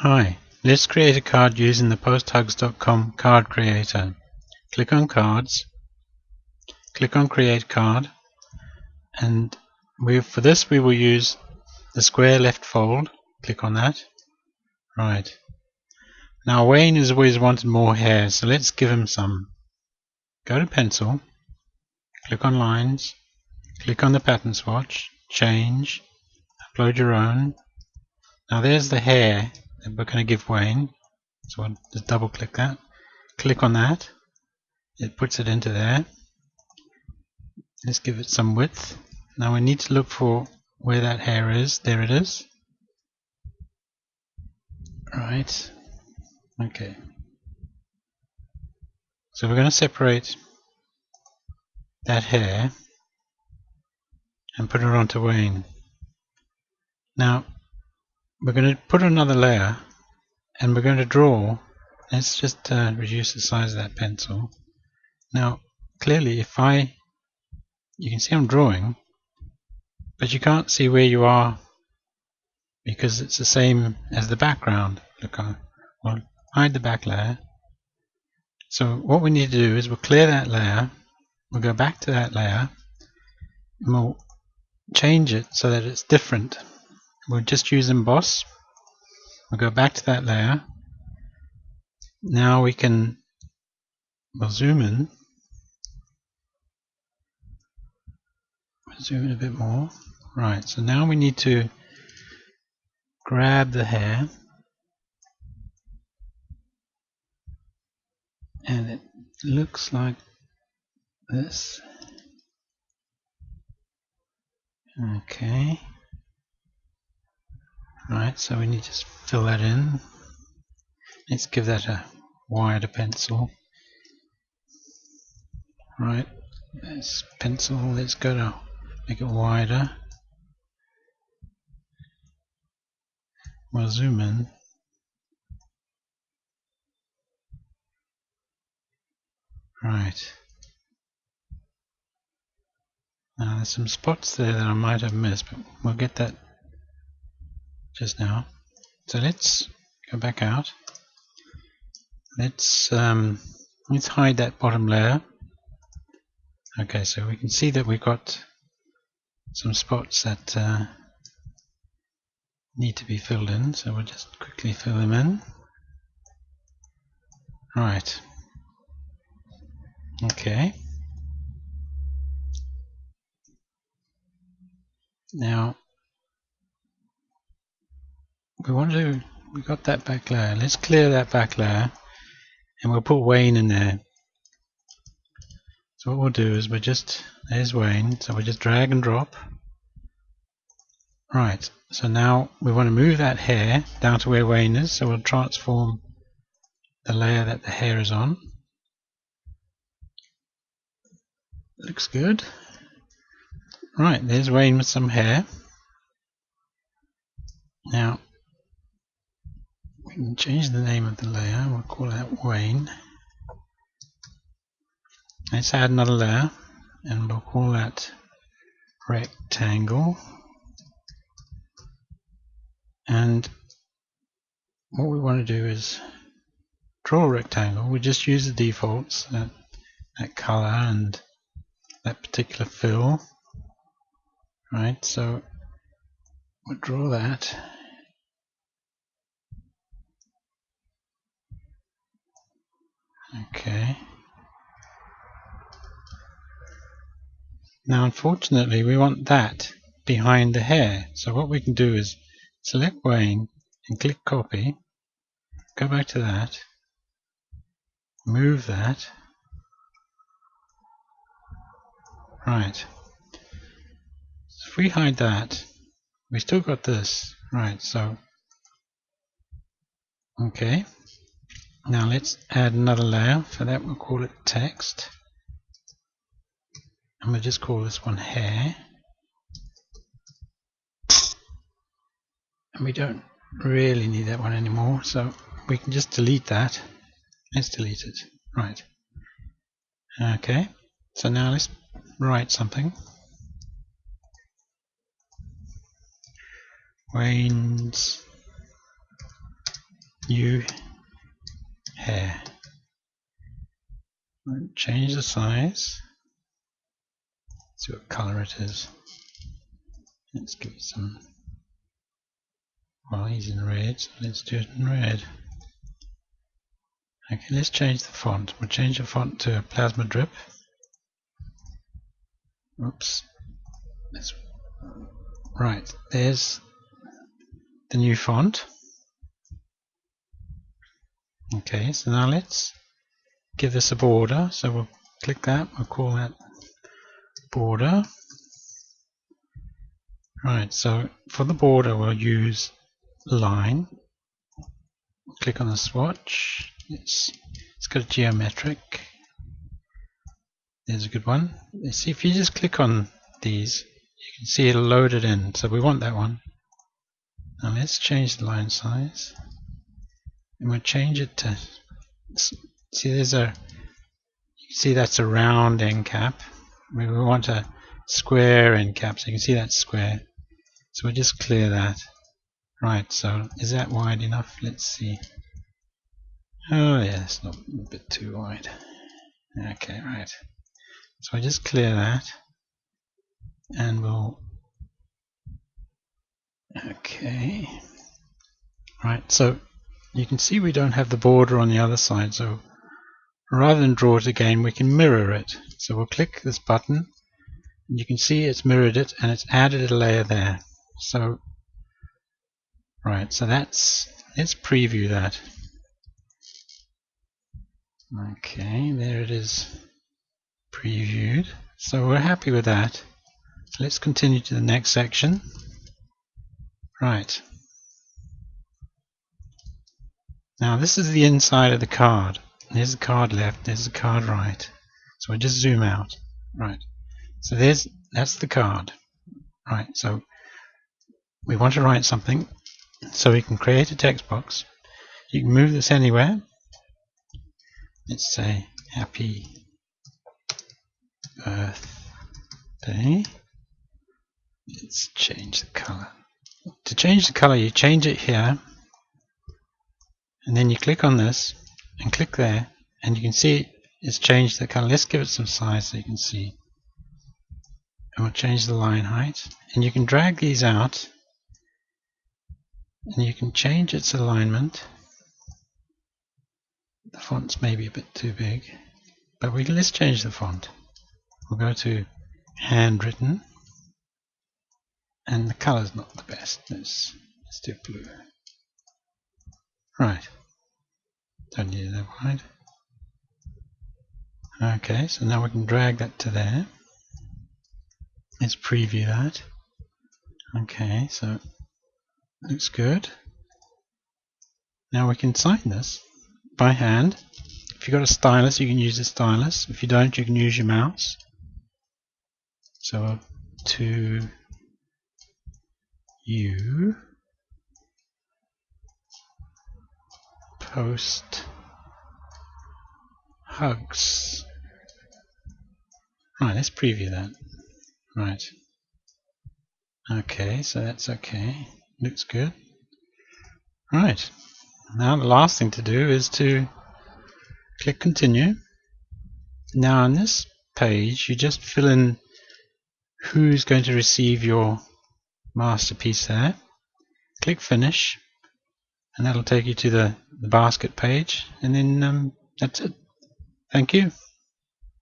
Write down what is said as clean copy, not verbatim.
Hi, let's create a card using the posthugs.com card creator. Click on Cards, click on Create Card, and for this we will use the square left fold. Click on that. Right. Now Wayne has always wanted more hair, so let's give him some. Go to Pencil, click on Lines, click on the pattern swatch, Change, upload your own. Now there's the hair that we're going to give Wayne, so I'll just double click that. Click on that. It puts it into there. Let's give it some width. Now we need to look for where that hair is. There it is. Right. Okay. So we're going to separate that hair and put it onto Wayne. Now we're going to put another layer and we're going to draw. Let's just reduce the size of that pencil. Now clearly you can see I'm drawing, but you can't see where you are because it's the same as the background. Look, I'll hide the back layer. So what we need to do is we'll clear that layer, we'll go back to that layer, and we'll change it so that it's different. We'll just use Emboss. We'll go back to that layer. Now we'll zoom in. Zoom in a bit more. Right, so now we need to grab the hair, and it looks like this. Okay. Right, so we need to fill that in. Let's give that a wider pencil. Right, this pencil, let's go to make it wider. We'll zoom in. Right. Now there's some spots there that I might have missed, but we'll get that just now. So let's go back out. Let's hide that bottom layer. Okay, so we can see that we've got some spots that need to be filled in, so we'll just quickly fill them in. Right. Okay. Now we got that back layer. Let's clear that back layer and we'll put Wayne in there. So what we'll do is there's Wayne, so we'll just drag and drop. Right, so now we want to move that hair down to where Wayne is, so we'll transform the layer that the hair is on. Looks good. Right, there's Wayne with some hair. Now we can change the name of the layer. We'll call that Wayne. Let's add another layer and we'll call that Rectangle. And what we want to do is draw a rectangle. We just use the defaults, that color and that particular fill. Right, so we'll draw that. Okay. Now unfortunately we want that behind the hair. So what we can do is select Wayne and click copy. Go back to that. Move that. Right. So if we hide that, we still got this. Right, so okay. Now let's add another layer. For that we'll call it text. And we'll just call this one hair. And we don't really need that one anymore, so we can just delete that. Let's delete it. Right. Okay. So now let's write something. Wayne's new hair. Change the size. See what color it is. Let's give it some. Well, he's in red, so let's do it in red. Okay, let's change the font. We'll change the font to Plasma Drip. Oops. Right, there's the new font. Okay, so now let's give this a border. So we'll click that, we'll call that border. Right, so for the border we'll use line. Click on the swatch. It's got a geometric. There's a good one. You see, if you just click on these, you can see it'll load it in. So we want that one. Now let's change the line size, and we'll change it to. See, there's a. You can see that's a round end cap. We want a square end cap, so you can see that's square. So we'll just clear that. Right. So is that wide enough? Let's see. Oh yeah, it's not a bit too wide. Okay, right. So I just clear that, and we'll. Okay. Right. So you can see we don't have the border on the other side. So rather than draw it again, we can mirror it. So we'll click this button, and you can see it's mirrored it, and it's added a layer there. So right. So let's preview that. Okay, there it is, previewed. So we're happy with that. So let's continue to the next section. Right. Now this is the inside of the card. There's the card left, there's the card right. So we just zoom out. Right. So that's the card. Right. So we want to write something. So we can create a text box. You can move this anywhere. Let's say happy birthday. Let's change the color. To change the color, you change it here, and then you click on this and click there, and you can see it's changed the color. Let's give it some size so you can see. And we'll change the line height, and you can drag these out, and you can change its alignment. The font's maybe a bit too big, but let's change the font. We'll go to handwritten, and the color's not the best. Let's do blue. Right. Don't need it that wide. Okay, so now we can drag that to there. Let's preview that. Okay, so looks good. Now we can sign this by hand. If you've got a stylus, you can use the stylus. If you don't, you can use your mouse. So to you post hugs. Right, let's preview that. Right. Okay, so that's okay. Looks good. Right. Now the last thing to do is to click continue. Now on this page you just fill in who's going to receive your masterpiece there. Click finish, and that'll take you to the basket page, and then that's it. Thank you.